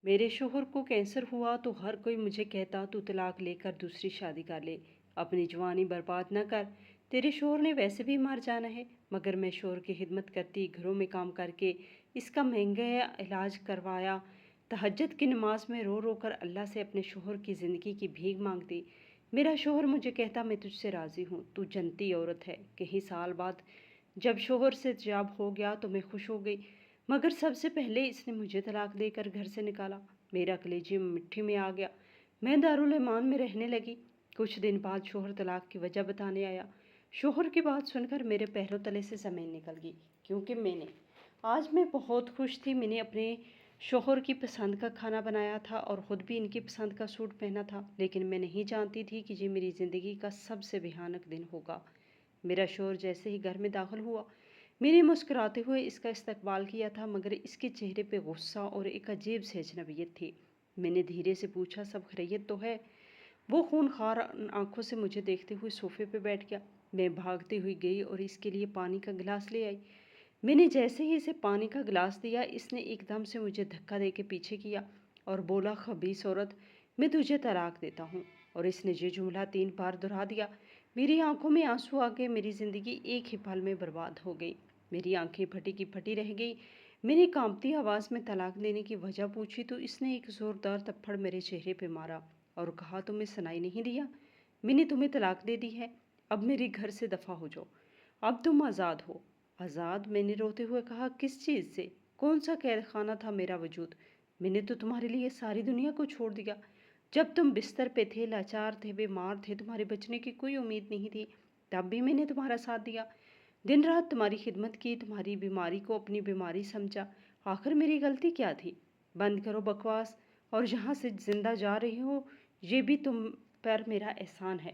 میرے شوہر کو کینسر ہوا تو ہر کوئی مجھے کہتا تو طلاق لے کر دوسری شادی کر لے، اپنی جوانی برباد نہ کر، تیرے شوہر نے ویسے بھی مر جانا ہے۔ مگر میں شوہر کی خدمت کرتی، گھروں میں کام کر کے اس کا مہنگا علاج کروایا، تہجد کی نماز میں رو رو کر اللہ سے اپنے شوہر کی زندگی کی بھیک مانگتی۔ میرا شوہر مجھے کہتا میں تجھ سے راضی ہوں، تو جنتی عورت ہے۔ کئی سال بعد جب شوہر سے جاب ہو گیا تو میں خوش ہو گئی، مگر سب سے پہلے اس نے مجھے طلاق دے کر گھر سے نکالا۔ میرا کلیجی مٹھی میں آ گیا، میں دارالایمان میں رہنے لگی۔ کچھ دن بعد شوہر طلاق کی وجہ بتانے آیا۔ شوہر کی بات سن کر میرے پیروں تلے سے زمین نکل گئی، کیونکہ آج میں بہت خوش تھی۔ میں نے اپنے شوہر کی پسند کا کھانا بنایا تھا اور خود بھی ان کی پسند کا سوٹ پہنا تھا، لیکن میں نہیں جانتی تھی کہ یہ میری زندگی کا سب سے بھیانک دن ہوگا۔ میرا شوہر جیسے ہی گھر میں داخل ہوا، میں نے مسکراتے ہوئے اس کا استقبال کیا تھا، مگر اس کے چہرے پہ غصہ اور ایک عجیب سی اجنبیت تھی۔ میں نے دھیرے سے پوچھا، سب خیریت تو ہے؟ وہ خونخوار آنکھوں سے مجھے دیکھتے ہوئے صوفے پہ بیٹھ گیا۔ میں بھاگتی ہوئی گئی اور اس کے لیے پانی کا گلاس لے آئی۔ میں نے جیسے ہی اسے پانی کا گلاس دیا، اس نے ایک دم سے مجھے دھکا دے کے پیچھے کیا اور بولا، خبیث عورت، میں تجھے طلاق دیتا ہوں۔ اور اس نے یہ جملہ 3 بار دہرا دیا۔ میری آنکھوں میں آنسو آ گئے، میری زندگی ایک ہی پل میں برباد ہو گئی۔ میری آنکھیں پھٹی کی پھٹی رہ گئی۔ میں نے کانپتی آواز میں طلاق دینے کی وجہ پوچھی تو اس نے ایک زوردار تھپڑ میرے چہرے پہ مارا اور کہا، تمہیں سنائی نہیں دیا؟ میں نے تمہیں طلاق دے دی ہے، اب میرے گھر سے دفع ہو جاؤ، اب تم آزاد ہو۔ آزاد؟ میں نے روتے ہوئے کہا، کس چیز سے؟ کون سا قید خانہ تھا میرا وجود؟ میں نے تو تمہارے لیے ساری دنیا کو چھوڑ دیا۔ جب تم بستر پہ تھے، لاچار تھے، بیمار تھے، تمہارے بچنے کی کوئی امید نہیں تھی، تب بھی میں نے تمہارا ساتھ دیا، دن رات تمہاری خدمت کی، تمہاری بیماری کو اپنی بیماری سمجھا۔ آخر میری غلطی کیا تھی؟ بند کرو بکواس، اور جہاں سے زندہ جا رہی ہو، یہ بھی تم پر میرا احسان ہے۔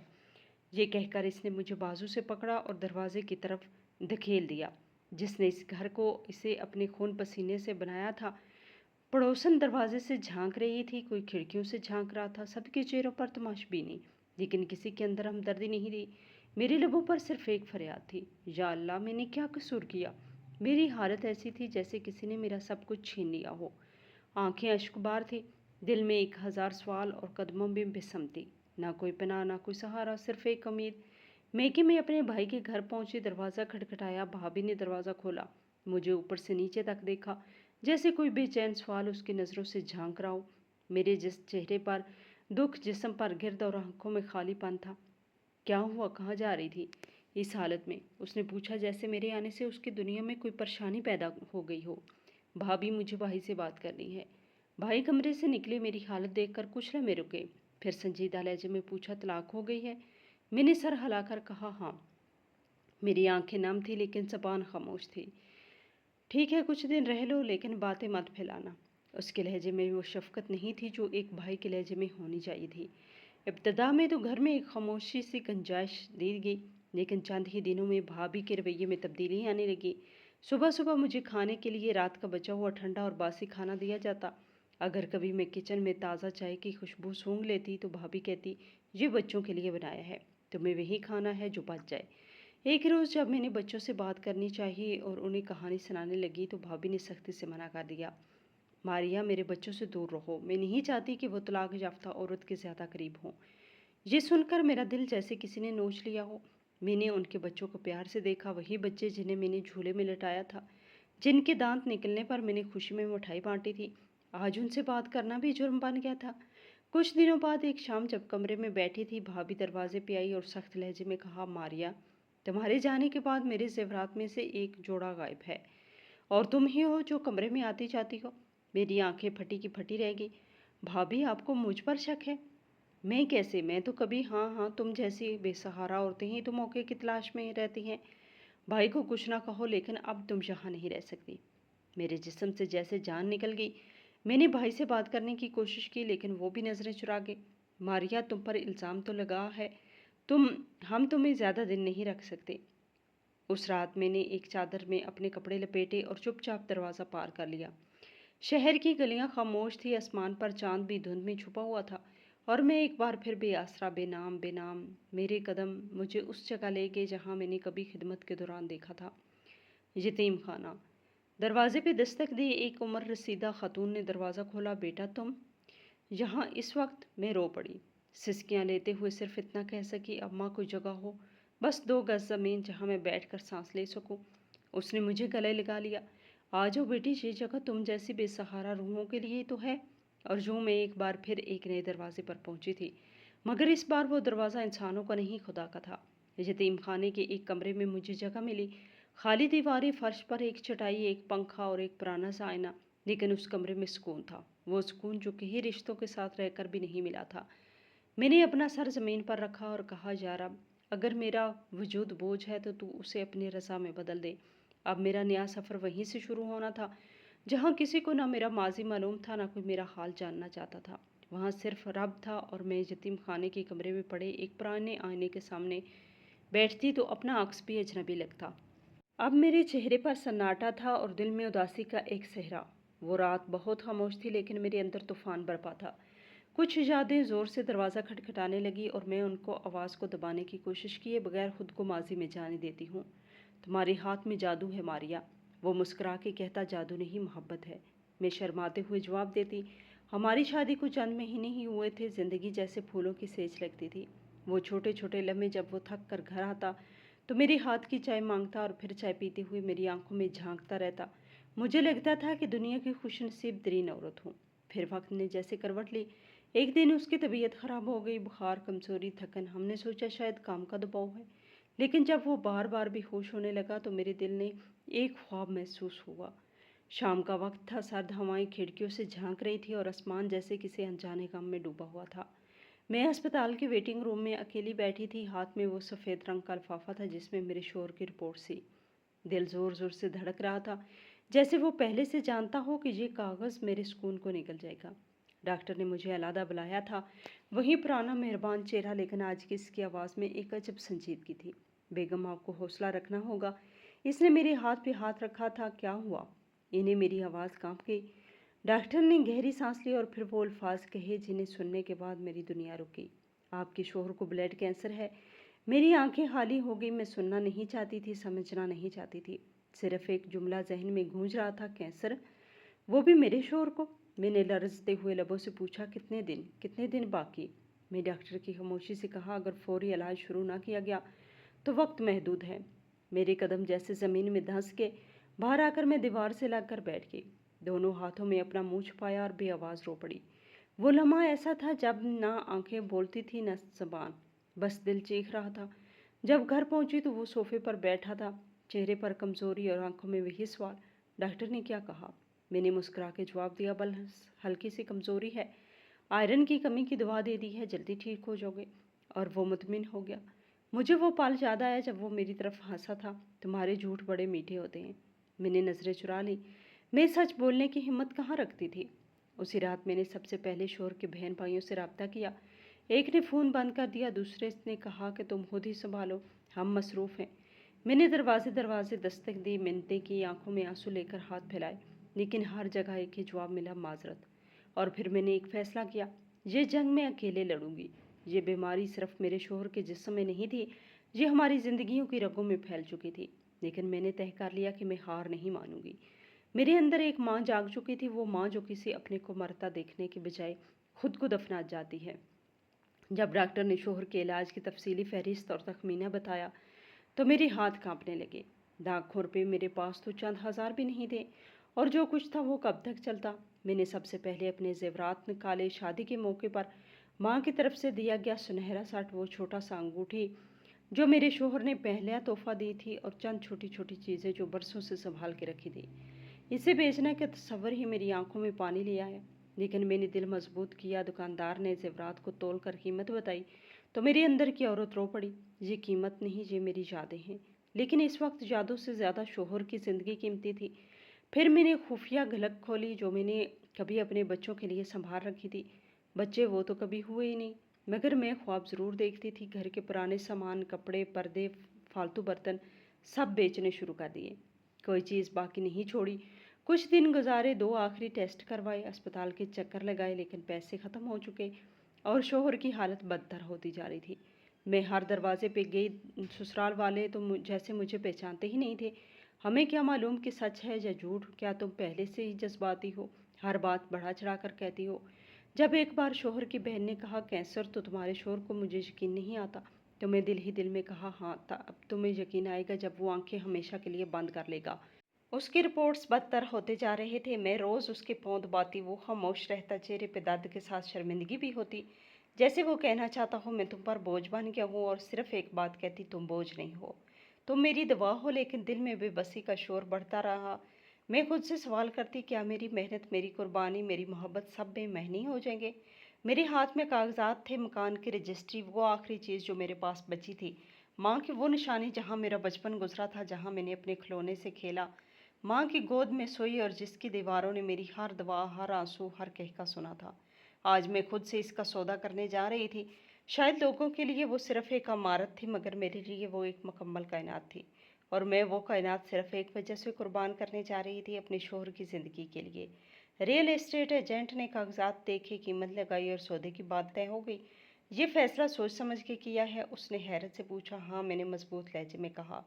یہ کہہ کر اس نے مجھے بازو سے پکڑا اور دروازے کی طرف دھکیل دیا۔ جس نے اس گھر کو اسے اپنے خون پسینے سے بنایا تھا، پڑوسن دروازے سے جھانک رہی تھی، کوئی کھڑکیوں سے جھانک رہا تھا، سب کے چہروں پر تماش بینی، لیکن کسی کے اندر ہمدردی نہیں تھی۔ میرے لبوں پر صرف ایک فریاد تھی، یا اللہ، میں نے کیا قصور کیا؟ میری حالت ایسی تھی جیسے کسی نے میرا سب کچھ چھین لیا ہو۔ آنکھیں اشکبار تھی، دل میں 1000 سوال اور قدموں میں بسم تھی۔ نہ کوئی پناہ، نہ کوئی سہارا، صرف ایک امید۔ میکے میں اپنے بھائی کے گھر پہنچی، دروازہ کھٹکھٹایا، بھابھی نے دروازہ کھولا، مجھے اوپر سے نیچے تک دیکھا، جیسے کوئی بے چین سوال اس کی نظروں سے جھانک رہا ہو۔ میرے جس چہرے پر دکھ، جسم پر گرد اور آنکھوں میں خالی پن تھا۔ کیا ہوا؟ کہاں جا رہی تھی اس حالت میں؟ اس نے پوچھا، جیسے میرے آنے سے اس کی دنیا میں کوئی پریشانی پیدا ہو گئی ہو۔ بھابھی، مجھے بھائی سے بات کرنی ہے۔ بھائی کمرے سے نکلے، میری حالت دیکھ کر کچھ لمحے رکے، پھر سنجیدہ لہجے میں پوچھا، طلاق ہو گئی ہے؟ میں نے سر ہلا کر کہا، ہاں۔ میری آنکھیں نم تھی لیکن زبان خاموش تھی۔ ٹھیک ہے، کچھ دن رہ لو، لیکن باتیں مت پھیلانا۔ اس کے لہجے میں وہ شفقت نہیں تھی جو ایک بھائی کے لہجے میں ہونی چاہیے تھی۔ ابتدا میں تو گھر میں ایک خاموشی سی گنجائش دی گئی، لیکن چند ہی دنوں میں بھابھی کے رویے میں تبدیلی آنے لگی۔ صبح صبح مجھے کھانے کے لیے رات کا بچا ہوا ٹھنڈا اور باسی کھانا دیا جاتا۔ اگر کبھی میں کچن میں تازہ چائے کی خوشبو سونگھ لیتی تو بھابھی کہتی، یہ بچوں کے لیے بنایا ہے، تمہیں وہی کھانا ہے جو بچ جائے۔ ایک روز جب میں نے بچوں سے بات کرنی چاہی اور انہیں کہانی سنانے لگی تو بھابھی نے سختی سے منع کر دیا، ماریا، میرے بچوں سے دور رہو، میں نہیں چاہتی کہ وہ طلاق یافتہ عورت کے زیادہ قریب ہوں۔ یہ سن کر میرا دل جیسے کسی نے نوچ لیا ہو۔ میں نے ان کے بچوں کو پیار سے دیکھا، وہی بچے جنہیں میں نے جھولے میں لٹایا تھا، جن کے دانت نکلنے پر میں نے خوشی میں مٹھائی بانٹی تھی۔ آج ان سے بات کرنا بھی جرم بن گیا تھا۔ کچھ دنوں بعد ایک شام جب کمرے میں بیٹھی تھی، بھابھی دروازے پہ آئی اور سخت لہجے میں کہا، ماریا، تمہارے جانے کے بعد میرے زیورات میں سے ایک جوڑا غائب ہے، اور تم ہی ہو جو کمرے میں آتی جاتی ہو۔ میری آنکھیں پھٹی کی پھٹی رہ گئی۔ بھابھی، آپ کو مجھ پر شک ہے؟ میں کیسے؟ میں تو کبھی ہاں تم جیسی بے سہارا عورتیں ہی تو موقع کی تلاش میں رہتی ہیں۔ بھائی کو کچھ نہ کہو، لیکن اب تم یہاں نہیں رہ سکتی۔ میرے جسم سے جیسے جان نکل گئی۔ میں نے بھائی سے بات کرنے کی کوشش کی، لیکن وہ بھی نظریں چرا گئے۔ ماریا، تم پر الزام تو لگا ہے، ہم تمہیں زیادہ دن نہیں رکھ سکتے۔ اس رات میں نے ایک چادر میں اپنے کپڑے لپیٹے اور چپ چاپ دروازہ پار کر لیا۔ شہر کی گلیاں خاموش تھی، آسمان پر چاند بھی دھند میں چھپا ہوا تھا، اور میں ایک بار پھر بے آسرا، بے نام میرے قدم مجھے اس جگہ لے گئے جہاں میں نے کبھی خدمت کے دوران دیکھا تھا، یتیم خانہ۔ دروازے پہ دستک دی ایک عمر رسیدہ خاتون نے دروازہ کھولا۔ بیٹا تم یہاں اس وقت؟ میں رو پڑی، سسکیاں لیتے ہوئے صرف اتنا کہہ سکی، اب ماں کوئی جگہ ہو، بس 2 گز زمین جہاں میں بیٹھ کر سانس لے سکوں۔ اس نے مجھے گلے لگا لیا۔ آ جاؤ بیٹی، یہ جگہ تم جیسی بے سہارا روحوں کے لیے تو ہے۔ اور جو میں ایک بار پھر ایک نئے دروازے پر پہنچی تھی، مگر اس بار وہ دروازہ انسانوں کا نہیں، خدا کا تھا۔ یتیم خانے کے ایک کمرے میں مجھے جگہ ملی، خالی دیواریں، فرش پر ایک چٹائی، ایک پنکھا اور ایک پرانا سا آئینہ، لیکن اس کمرے میں سکون تھا، وہ سکون جو کئی رشتوں کے ساتھ رہ کر بھی نہیں ملا تھا۔ میں نے اپنا سر زمین پر رکھا اور کہا، یا رب، اگر میرا وجود بوجھ ہے تو اسے اپنی رضا میں بدل دے۔ اب میرا نیا سفر وہیں سے شروع ہونا تھا جہاں کسی کو نہ میرا ماضی معلوم تھا، نہ کوئی میرا حال جاننا چاہتا تھا۔ وہاں صرف رب تھا، اور میں یتیم خانے کے کمرے میں پڑے ایک پرانے آئینے کے سامنے بیٹھتی تو اپنا عکس بھی اجنبی لگتا۔ اب میرے چہرے پر سناٹا تھا اور دل میں اداسی کا ایک صحرا۔ وہ رات بہت خاموش تھی، لیکن میرے اندر طوفان برپا تھا۔ کچھ یادیں زور سے دروازہ کھٹکھٹانے لگی اور میں ان کو آواز کو دبانے کی کوشش کیے بغیر خود کو ماضی میں جانے دیتی ہوں۔ تمہارے ہاتھ میں جادو ہے ماریا، وہ مسکرا کے کہتا۔ جادو نہیں، محبت ہے، میں شرماتے ہوئے جواب دیتی۔ ہماری شادی کو چند مہینے ہی ہوئے تھے، زندگی جیسے پھولوں کی سیج لگتی تھی۔ وہ چھوٹے چھوٹے لمحے جب وہ تھک کر گھر آتا تو میرے ہاتھ کی چائے مانگتا اور پھر چائے پیتے ہوئے میری آنکھوں میں جھانکتا رہتا۔ مجھے لگتا تھا کہ دنیا کی خوش نصیب ترین عورت ہوں۔ پھر وقت نے جیسے کروٹ لی۔ ایک دن اس کی طبیعت خراب ہو گئی، بخار، کمزوری، تھکن۔ ہم نے سوچا شاید کام کا دباؤ ہے، لیکن جب وہ بار بار بے ہوش ہونے لگا تو میرے دل نے ایک خواب محسوس ہوا۔ شام کا وقت تھا، سرد ہوائیں کھڑکیوں سے جھانک رہی تھی اور آسمان جیسے کسی انجانے غم میں ڈوبا ہوا تھا۔ میں اسپتال کے ویٹنگ روم میں اکیلی بیٹھی تھی، ہاتھ میں وہ سفید رنگ کا لفافہ تھا جس میں میرے شوہر کی رپورٹ سی۔ دل زور زور سے دھڑک رہا تھا، جیسے وہ پہلے سے جانتا ہو کہ یہ کاغذ میرے سکون کو نگل جائے گا۔ ڈاکٹر نے مجھے علیحدہ بلایا تھا، وہی پرانا مہربان چہرہ، لیکن آج کی اس کی آواز میں ایک عجب سنجیدگی تھی۔ بیگم، آپ کو حوصلہ رکھنا ہوگا۔ اس نے میرے ہاتھ پہ ہاتھ رکھا تھا۔ کیا ہوا؟ انہیں میری آواز کانپ گئی۔ ڈاکٹر نے گہری سانس لی اور پھر وہ الفاظ کہے جنہیں سننے کے بعد میری دنیا رکی۔ آپ کے شوہر کو بلڈ کینسر ہے۔ میری آنکھیں خالی ہو گئی، میں سننا نہیں چاہتی تھی، سمجھنا نہیں چاہتی تھی، صرف ایک جملہ ذہن میں گونج رہا تھا، کینسر؟ وہ بھی میرے شوہر کو؟ میں نے لرزتے ہوئے لبوں سے پوچھا، کتنے دن باقی؟ میں ڈاکٹر کی خاموشی سے کہا، اگر فوری علاج شروع نہ کیا گیا تو وقت محدود ہے۔ میرے قدم جیسے زمین میں دھنس کے باہر آ کر میں دیوار سے لگ کر بیٹھ گئی، دونوں ہاتھوں میں اپنا منہ چھپایا اور بے آواز رو پڑی۔ وہ لمحہ ایسا تھا جب نہ آنکھیں بولتی تھی نہ زبان، بس دل چیخ رہا تھا۔ جب گھر پہنچی تو وہ صوفے پر بیٹھا تھا، چہرے پر کمزوری اور آنکھوں میں وہی سوال، ڈاکٹر نے کیا کہا؟ میں نے مسکرا کے جواب دیا، بس ہلکی سی کمزوری ہے، آئرن کی کمی کی دوا دے دی ہے، جلدی ٹھیک ہو جاؤ گے۔ اور وہ مطمئن ہو گیا۔ مجھے وہ پل یاد آیا جب وہ میری طرف ہنسا تھا، تمہارے جھوٹ بڑے میٹھے ہوتے ہیں۔ میں نے نظریں چرا لی، میں سچ بولنے کی ہمت کہاں رکھتی تھی۔ اسی رات میں نے سب سے پہلے شوہر کے بہن بھائیوں سے رابطہ کیا۔ ایک نے فون بند کر دیا، دوسرے نے کہا کہ تم خود ہی سنبھالو، ہم مصروف ہیں۔ میں نے دروازے دستک دی، منتیں کی، آنکھوں میں آنسو لے کر ہاتھ پھیلائے، لیکن ہر جگہ ایک ہی جواب ملا، معذرت۔ اور پھر میں نے ایک فیصلہ کیا، یہ جنگ میں اکیلے لڑوں گی۔ یہ بیماری صرف میرے شوہر کے جسم میں نہیں تھی، یہ ہماری زندگیوں کی رگوں میں پھیل چکی تھی، لیکن میں نے طے کر لیا کہ میں ہار نہیں مانوں گی۔ میرے اندر ایک ماں جاگ چکی تھی، وہ ماں جو کسی اپنے کو مرتا دیکھنے کے بجائے خود کو دفنا جاتی ہے۔ جب ڈاکٹر نے شوہر کے علاج کی تفصیلی فہرست اور تخمینہ بتایا تو میرے ہاتھ کانپنے لگے۔ ڈاک گھر پہ میرے پاس تو چند ہزار بھی نہیں تھے، اور جو کچھ تھا وہ کب تک چلتا؟ میں نے سب سے پہلے اپنے زیورات نکالے۔ شادی کے موقع پر ماں کی طرف سے دیا گیا سنہرا سیٹ، وہ چھوٹا سا انگوٹھی جو میرے شوہر نے پہلے تحفہ دی تھی، اور چند چھوٹی چھوٹی چیزیں جو برسوں سے سنبھال کے رکھی تھی۔ اسے بیچنے کا تصور ہی میری آنکھوں میں پانی لے آیا، لیکن میں نے دل مضبوط کیا۔ دکاندار نے زیورات کو تول کر قیمت بتائی تو میرے اندر کی عورت رو پڑی، یہ قیمت نہیں، یہ میری یادیں ہیں۔ لیکن اس وقت یادوں سے زیادہ شوہر کی زندگی قیمتی تھی۔ پھر میں نے خفیہ گھلک کھولی جو میں نے کبھی اپنے بچوں کے لیے سنبھال رکھی تھی۔ بچے وہ تو کبھی ہوئے ہی نہیں، مگر میں خواب ضرور دیکھتی تھی۔ گھر کے پرانے سامان، کپڑے، پردے، فالتو برتن سب بیچنے شروع کر دیے، کوئی چیز باقی نہیں چھوڑی۔ کچھ دن گزارے، 2 آخری ٹیسٹ کروائے، اسپتال کے چکر لگائے، لیکن پیسے ختم ہو چکے اور شوہر کی حالت بدتر ہوتی جا رہی تھی۔ میں ہر دروازے پہ گئی، سسرال والے تو جیسے مجھے پہچانتے ہی نہیں تھے۔ ہمیں کیا معلوم کہ سچ ہے یا جھوٹ؟ کیا تم پہلے سے ہی جذباتی ہو؟ ہر بات بڑھا چڑھا کر کہتی ہو۔ جب ایک بار شوہر کی بہن نے کہا کینسر تو تمہارے شوہر کو مجھے یقین نہیں آتا، تو میں دل ہی دل میں کہا ہاں اب تمہیں یقین آئے گا جب وہ آنکھیں ہمیشہ کے لیے بند کر لے گا۔ اس کی رپورٹس بدتر ہوتے جا رہے تھے۔ میں روز اس کے پاؤں دباتی، وہ خاموش رہتا، چہرے پہ درد کے ساتھ شرمندگی بھی ہوتی، جیسے وہ کہنا چاہتا ہو میں تم پر بوجھ بن گیا ہوں، اور صرف ایک بات کہتی تم بوجھ نہیں ہو، تم میری دوا ہو۔ لیکن دل میں بے بسی کا شور بڑھتا رہا۔ میں خود سے سوال کرتی کیا میری محنت، میری قربانی، میری محبت سب بے معنی ہو جائیں گے؟ میرے ہاتھ میں کاغذات تھے، مکان کی رجسٹری، وہ آخری چیز جو میرے پاس بچی تھی، ماں کی وہ نشانی جہاں میرا بچپن گزرا تھا، جہاں میں نے اپنے کھلونے سے کھیلا، ماں کی گود میں سوئی، اور جس کی دیواروں نے میری ہر دعا، ہر آنسو، ہر کہکا سنا تھا۔ آج میں خود سے اس کا سودا کرنے جا رہی تھی۔ شاید لوگوں کے لیے وہ صرف ایک عمارت تھی، مگر میرے لیے وہ ایک مکمل کائنات تھی، اور میں وہ کائنات صرف ایک وجہ سے قربان کرنے جا رہی تھی، اپنے شوہر کی زندگی کے لیے۔ ریئل اسٹیٹ ایجنٹ نے کاغذات دیکھے، قیمت لگائی، اور سودے کی بات طے ہو گئی۔ یہ فیصلہ سوچ سمجھ کے کیا ہے؟ اس نے حیرت سے پوچھا۔ ہاں، میں نے مضبوط لہجے میں کہا،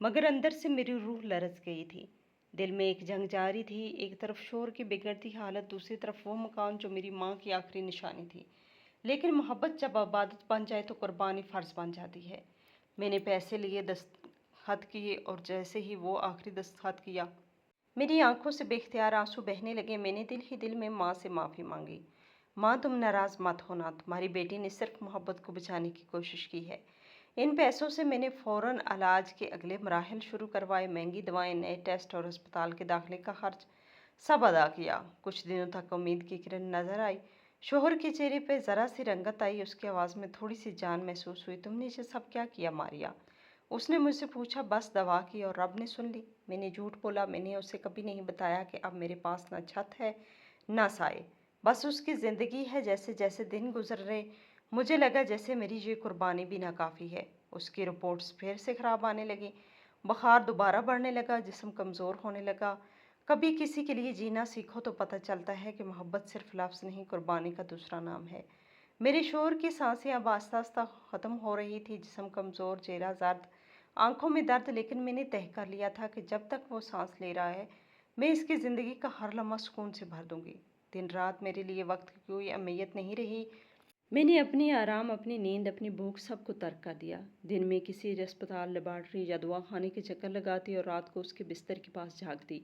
مگر اندر سے میری روح لرز گئی تھی۔ دل میں ایک جنگ جاری تھی، ایک طرف شوہر کی بگڑتی حالت، دوسری طرف وہ مکان جو میری ماں کی آخری نشانی تھی۔ لیکن محبت جب عبادت بن جائے تو قربانی فرض بن جاتی ہے۔ میں نے پیسے لیے، دستخط کیے، اور جیسے ہی وہ آخری دستخط کیا میری آنکھوں سے بے اختیار آنسو بہنے لگے۔ میں نے دل ہی دل میں ماں سے معافی مانگی۔ ماں، تم ناراض مت ہونا، تمہاری بیٹی نے صرف محبت کو بچانے کی کوشش کی ہے۔ ان پیسوں سے میں نے فوراً علاج کے اگلے مراحل شروع کروائے، مہنگی دوائیں، نئے ٹیسٹ، اور ہسپتال کے داخلے کا خرچ سب ادا کیا۔ کچھ دنوں تک امید کی کرن نظر آئی، شوہر کے چہرے پہ ذرا سی رنگت آئی، اس کی آواز میں تھوڑی سی جان محسوس ہوئی۔ تم نے یہ سب کیا کیا ماریا؟ اس نے مجھ سے پوچھا۔ بس دوا کی، اور رب نے سن لی۔ میں نے جھوٹ بولا، میں نے اسے کبھی نہیں بتایا کہ اب میرے پاس نہ چھت ہے نہ سائے، بس اس کی زندگی ہے۔ جیسے جیسے دن گزر رہے مجھے لگا جیسے میری یہ قربانی بھی ناکافی ہے۔ اس کی رپورٹس پھر سے خراب آنے لگیں، بخار دوبارہ بڑھنے لگا، جسم کمزور ہونے لگا۔ کبھی کسی کے لیے جینا سیکھو تو پتہ چلتا ہے کہ محبت صرف لفظ نہیں، قربانی کا دوسرا نام ہے۔ میرے شوہر کی سانسیں اب آہستہ آہستہ ختم ہو رہی تھی، جسم کمزور، چہرہ زرد، آنکھوں میں درد، لیکن میں نے طے کر لیا تھا کہ جب تک وہ سانس لے رہا ہے میں اس کی زندگی کا ہر لمحہ سکون سے بھر دوں گی۔ دن رات میرے لیے وقت کی کوئی اہمیت نہیں رہی۔ میں نے اپنی آرام، اپنی نیند، اپنی بھوک سب کو ترک کر دیا۔ دن میں کسی ہسپتال، لیبارٹری یا دوا خانے کے چکر لگاتی، اور رات کو اس کے بستر کے پاس جھانکتی۔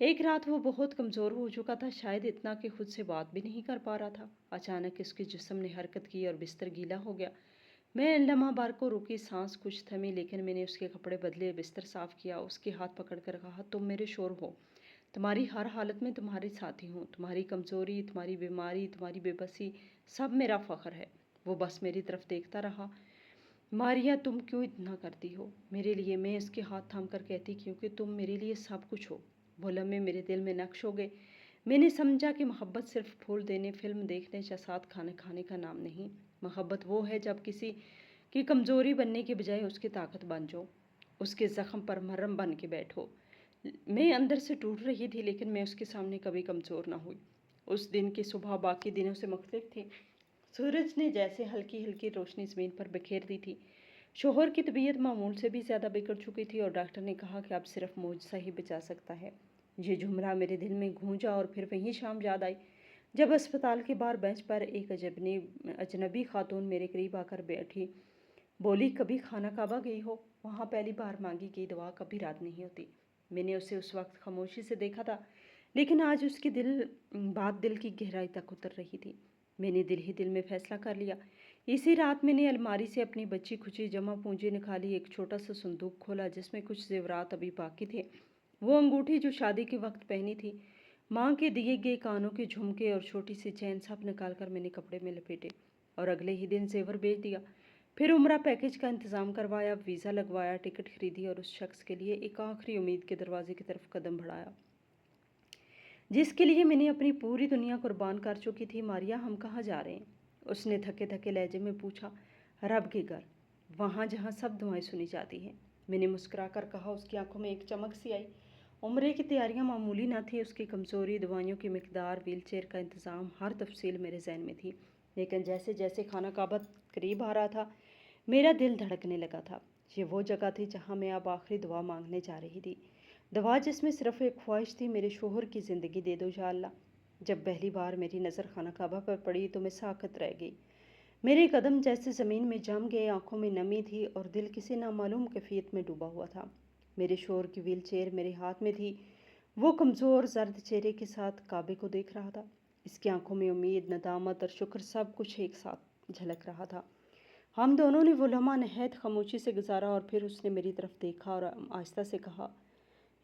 ایک رات وہ بہت کمزور ہو چکا تھا، شاید اتنا کہ خود سے بات بھی نہیں کر پا رہا تھا۔ اچانک اس کے جسم نے حرکت کی اور بستر گیلا ہو گیا۔ میں لمحہ بھر کو رکی، سانس کچھ تھمی، لیکن میں نے اس کے کپڑے بدلے، بستر صاف کیا، اس کے ہاتھ پکڑ کر کہا تم میرے شوہر ہو، تمہاری ہر حالت میں تمہارے ساتھی ہوں، تمہاری کمزوری، تمہاری بیماری، تمہاری بے بسی، سب میرا فخر ہے۔ وہ بس میری طرف دیکھتا رہا۔ ماریا، تم کیوں اتنا کرتی ہو میرے لیے؟ میں اس کے ہاتھ تھام کر کہتی کیونکہ تم میرے لیے سب کچھ ہو۔ وہ لمحے میرے دل میں نقش ہو گئے۔ میں نے سمجھا کہ محبت صرف پھول دینے، فلم دیکھنے یا ساتھ کھانا کھانے کا نام نہیں۔ محبت وہ ہے جب کسی کی کمزوری بننے کے بجائے اس کی طاقت بن جاؤ، اس کے زخم پر مرہم بن کے بیٹھو۔ میں اندر سے ٹوٹ رہی تھی، لیکن میں اس کے سامنے کبھی کمزور نہ ہوئی۔ اس دن کی صبح باقی دنوں سے مختلف تھی۔ سورج نے جیسے ہلکی ہلکی روشنی زمین پر بکھیر دی تھی۔ شوہر کی طبیعت معمول سے بھی زیادہ بگڑ چکی تھی، اور ڈاکٹر نے کہا کہ اب صرف معجزہ ہی بچا سکتا ہے۔ یہ جملہ میرے دل میں گونجا، اور پھر وہی شام یاد آئی جب اسپتال کے باہر بینچ پر ایک اجنبی خاتون میرے قریب آ کر بیٹھی، بولی کبھی خانہ کعبہ گئی ہو؟ وہاں پہلی بار مانگی گئی دعا کبھی رد نہیں ہوتی۔ میں نے اسے اس وقت خاموشی سے دیکھا تھا، لیکن آج اس کی بات دل کی گہرائی تک اتر رہی تھی۔ میں نے دل ہی دل میں فیصلہ کر لیا۔ اسی رات میں نے الماری سے اپنی بچی کھچی جمع پونجی نکالی، ایک چھوٹا سا صندوق کھولا جس میں کچھ زیورات ابھی باقی تھے، وہ انگوٹھی جو شادی کے وقت پہنی تھی، ماں کے دیے گئے کانوں کے جھمکے، اور چھوٹی سی چین، سب نکال کر میں نے کپڑے میں لپیٹے اور اگلے ہی دن زیور بھیج دیا۔ پھر عمرہ پیکج کا انتظام کروایا، ویزا لگوایا، ٹکٹ خریدی، اور اس شخص کے لیے ایک آخری امید کے دروازے کی طرف قدم بڑھایا جس کے لیے میں نے اپنی پوری دنیا قربان کر چکی تھی۔ ماریا، ہم کہاں جا رہے ہیں؟ اس نے تھکے تھکے لہجے میں پوچھا۔ رب کے گھر، وہاں جہاں سب دعائیں سنی جاتی ہیں، میں نے مسکرا کر کہا۔ اس کی آنکھوں میں ایک چمک سی آئی۔ عمرے کی تیاریاں معمولی نہ تھیں، اس کی کمزوری، دوائیوں کی مقدار، ویل چیئر کا انتظام، ہر تفصیل میرے ذہن میں تھی، لیکن جیسے جیسے خانہ کعبہ قریب آ رہا تھا میرا دل دھڑکنے لگا تھا۔ یہ وہ جگہ تھی جہاں میں اب آخری دعا مانگنے جا رہی تھی، دعا جس میں صرف ایک خواہش تھی، میرے شوہر کی زندگی دے دو یا اللہ۔ جب پہلی بار میری نظر خانہ کعبہ پر پڑی تو میں ساکت رہ گئی۔ میرے قدم جیسے زمین میں جم گئے، آنکھوں میں نمی تھی اور دل کسی نامعلوم کیفیت میں ڈوبا ہوا تھا۔ میرے شوہر کی ویل چیئر میرے ہاتھ میں تھی، وہ کمزور زرد چہرے کے ساتھ کعبے کو دیکھ رہا تھا۔ اس کی آنکھوں میں امید، ندامت اور شکر سب کچھ ایک ساتھ جھلک رہا تھا۔ ہم دونوں نے وہ لمحہ نہایت خاموشی سے گزارا اور پھر اس نے میری طرف دیکھا اور آہستہ سے کہا،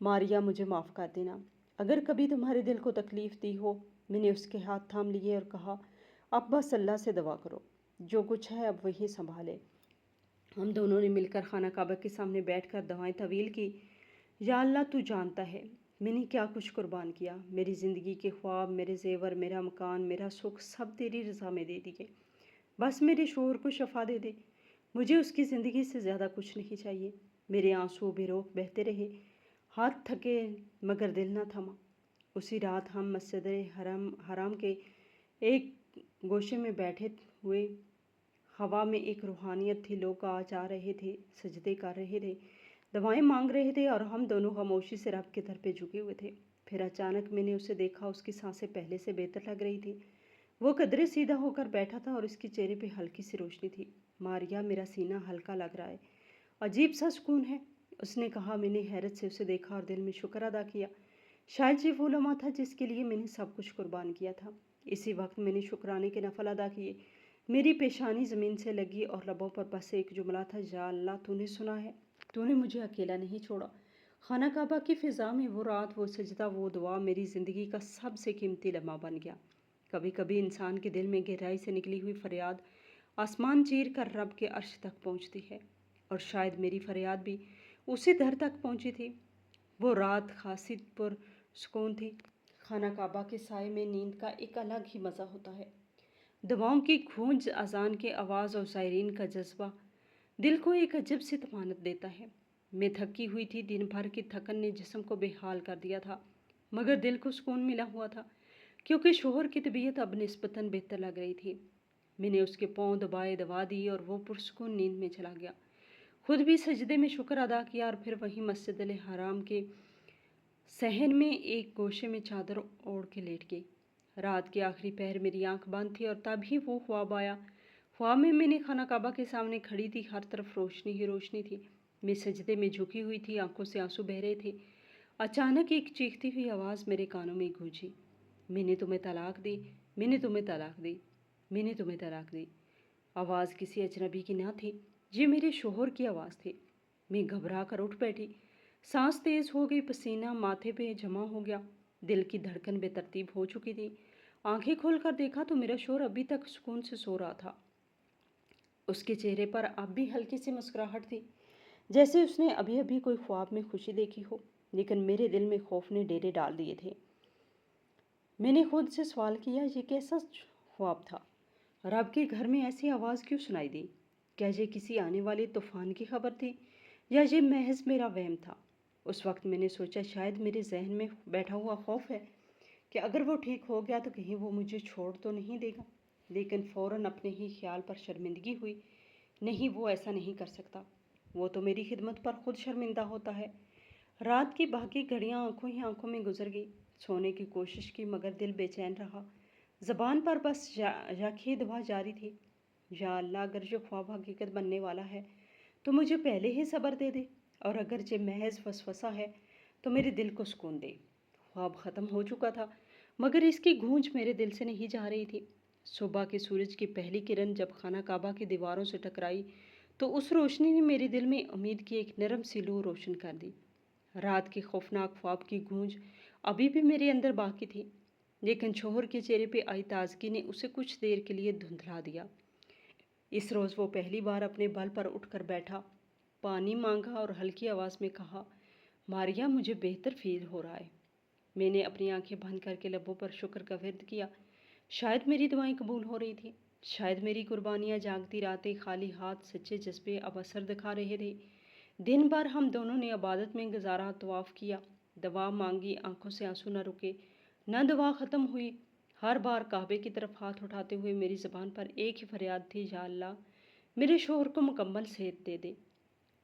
ماریا مجھے معاف کر دینا، اگر کبھی تمہارے دل کو تکلیف دی ہو۔ میں نے اس کے ہاتھ تھام لیے اور کہا، اب بس اللہ سے دعا کرو، جو کچھ ہے اب وہی سنبھالے۔ ہم دونوں نے مل کر خانہ کعبہ کے سامنے بیٹھ کر دعائیں طویل کی۔ یا اللہ تو جانتا ہے میں نے کیا کچھ قربان کیا، میری زندگی کے خواب، میرے زیور، میرا مکان، میرا سکھ سب تیری رضا میں دے دیے، بس میرے شوہر کو شفا دے دے، مجھے اس کی زندگی سے زیادہ کچھ نہیں چاہیے۔ میرے آنسو بے روک بہتے رہے، ہاتھ تھکے مگر دل نہ تھما۔ اسی رات ہم مسجد حرام کے ایک گوشے میں بیٹھے ہوئے، ہوا میں ایک روحانیت تھی، لوگ آ جا رہے تھے، سجدے کر رہے تھے، دعائیں مانگ رہے تھے اور ہم دونوں خاموشی سے رب کے در پہ جھکے ہوئے تھے۔ پھر اچانک میں نے اسے دیکھا، اس کی سانسیں پہلے سے بہتر لگ رہی تھی، وہ قدرے سیدھا ہو کر بیٹھا تھا اور اس کے چہرے پہ ہلکی سی روشنی تھی۔ ماریا میرا سینہ ہلکا لگ رہا ہے، عجیب سا سکون ہے، اس نے کہا۔ میں نے حیرت سے اسے دیکھا اور دل میں شکر ادا کیا، شاید یہ وہ لمحہ تھا جس کے لیے میں نے سب کچھ قربان کیا تھا۔ اسی وقت میں نے شکرانے کے نفل ادا کیے، میری پیشانی زمین سے لگی اور لبوں پر بس ایک جملہ تھا، یا اللہ تو نے سنا ہے، تو نے مجھے اکیلا نہیں چھوڑا۔ خانہ کعبہ کی فضا میں وہ رات، وہ سجدہ، وہ دعا میری زندگی کا سب سے قیمتی لمحہ بن گیا۔ کبھی کبھی انسان کے دل میں گہرائی سے نکلی ہوئی فریاد آسمان چیر کر رب کے عرش تک پہنچتی ہے، اور شاید میری فریاد بھی اسی در تک پہنچی تھی۔ وہ رات خاصی پر سکون تھی۔ خانہ کعبہ کے سائے میں نیند کا ایک الگ ہی مزہ ہوتا ہے۔ دعاؤں کی گونج، اذان کی آواز اور زائرین کا جذبہ دل کو ایک عجب سی طمانت دیتا ہے۔ میں تھکی ہوئی تھی، دن بھر کی تھکن نے جسم کو بے حال کر دیا تھا، مگر دل کو سکون ملا ہوا تھا، کیونکہ شوہر کی طبیعت اب نسبتاً بہتر لگ رہی تھی۔ میں نے اس کے پاؤں دبائے، دوا دی اور وہ پرسکون نیند میں چلا گیا۔ خود بھی سجدے میں شکر ادا کیا اور پھر وہیں مسجد الحرام کے صحن میں ایک گوشے میں چادر اوڑھ کے لیٹ گئی۔ رات کے آخری پہر میری آنکھ بند تھی اور تب ہی وہ خواب آیا۔ خواب میں نے خانہ کعبہ کے سامنے کھڑی تھی، ہر طرف روشنی ہی روشنی تھی، میں سجدے میں جھکی ہوئی تھی، آنکھوں سے آنسو بہہ رہے تھے۔ اچانک ایک چیختی ہوئی آواز میرے کانوں میں گونجی، میں نے تمہیں طلاق دی، میں نے تمہیں طلاق دی، میں نے تمہیں طلاق دی۔ آواز کسی اجنبی کی نہ تھی، یہ میرے شوہر کی آواز تھی۔ میں گھبرا کر اٹھ بیٹھی، سانس تیز ہو گئی، پسینہ ماتھے پہ جمع ہو گیا، دل کی دھڑکن بے ترتیب ہو چکی تھی۔ آنکھیں کھول کر دیکھا تو میرا شوہر ابھی تک سکون سے سو رہا تھا۔ اس کے چہرے پر اب بھی ہلکی سی مسکراہٹ تھی، جیسے اس نے ابھی ابھی کوئی خواب میں خوشی دیکھی ہو، لیکن میرے دل میں خوف نے ڈیرے ڈال دیے تھے۔ میں نے خود سے سوال کیا، یہ کیسا خواب تھا؟ رب کے گھر میں ایسی آواز کیوں سنائی دی؟ کیا یہ کسی آنے والے طوفان کی خبر تھی یا یہ محض میرا وہم تھا؟ اس وقت میں نے سوچا شاید میرے ذہن میں بیٹھا ہوا خوف ہے کہ اگر وہ ٹھیک ہو گیا تو کہیں وہ مجھے چھوڑ تو نہیں دے گا، لیکن فوراً اپنے ہی خیال پر شرمندگی ہوئی، نہیں وہ ایسا نہیں کر سکتا، وہ تو میری خدمت پر خود شرمندہ ہوتا ہے۔ رات کی باقی گھڑیاں آنکھوں ہی آنکھوں میں گزر گئی، سونے کی کوشش کی مگر دل بے چین رہا، زبان پر بس یکھی دعا جاری تھی، یا اللہ اگر یہ خواب حقیقت بننے والا ہے تو مجھے پہلے ہی صبر دے دے، اور اگر یہ محض وسوسہ ہے تو میرے دل کو سکون دے۔ خواب ختم ہو چکا تھا مگر اس کی گونج میرے دل سے نہیں جا رہی تھی۔ صبح کے سورج کی پہلی کرن جب خانہ کعبہ کی دیواروں سے ٹکرائی تو اس روشنی نے میرے دل میں امید کی ایک نرم سی لو روشن کر دی۔ رات کے خوفناک خواب کی گونج ابھی بھی میرے اندر باقی تھی، لیکن شوہر کے چہرے پہ آئی تازگی نے اسے کچھ دیر کے لیے دھندلا دیا۔ اس روز وہ پہلی بار اپنے بل پر اٹھ کر بیٹھا، پانی مانگا اور ہلکی آواز میں کہا، ماریا مجھے بہتر فیل ہو رہا ہے۔ میں نے اپنی آنکھیں بند کر کے لبوں پر شکر کا ورد کیا۔ شاید میری دعائیں قبول ہو رہی تھیں، شاید میری قربانیاں، جاگتی راتیں، خالی ہاتھ، سچے جذبے اب اثر دکھا رہے تھے۔ دن بھر ہم دونوں نے عبادت میں گزارا، طواف کیا، دعا مانگی، آنکھوں سے آنسو نہ رکے، نہ دعا ختم ہوئی۔ ہر بار کعبے کی طرف ہاتھ اٹھاتے ہوئے میری زبان پر ایک ہی فریاد تھی، یا اللہ میرے شوہر کو مکمل صحت دے دے،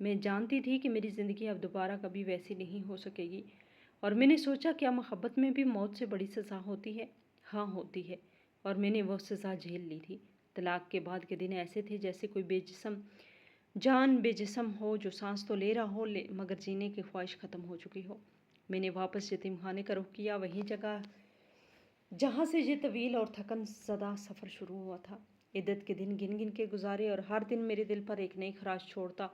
میں جانتی تھی کہ میری زندگی اب دوبارہ کبھی ویسی نہیں ہو سکے گی، اور میں نے سوچا کیا محبت میں بھی موت سے بڑی سزا ہوتی ہے؟ ہاں ہوتی ہے، اور میں نے وہ سزا جھیل لی تھی۔ طلاق کے بعد کے دن ایسے تھے جیسے کوئی بے جسم ہو جو سانس تو لے رہا ہو مگر جینے کی خواہش ختم ہو چکی ہو۔ میں نے واپس یتیم خانے کا رخ کیا، وہی جگہ جہاں سے یہ طویل اور تھکن زدہ سفر شروع ہوا تھا۔ عدت کے دن گن گن کے گزارے اور ہر دن میرے دل پر ایک نئی خراش چھوڑتا۔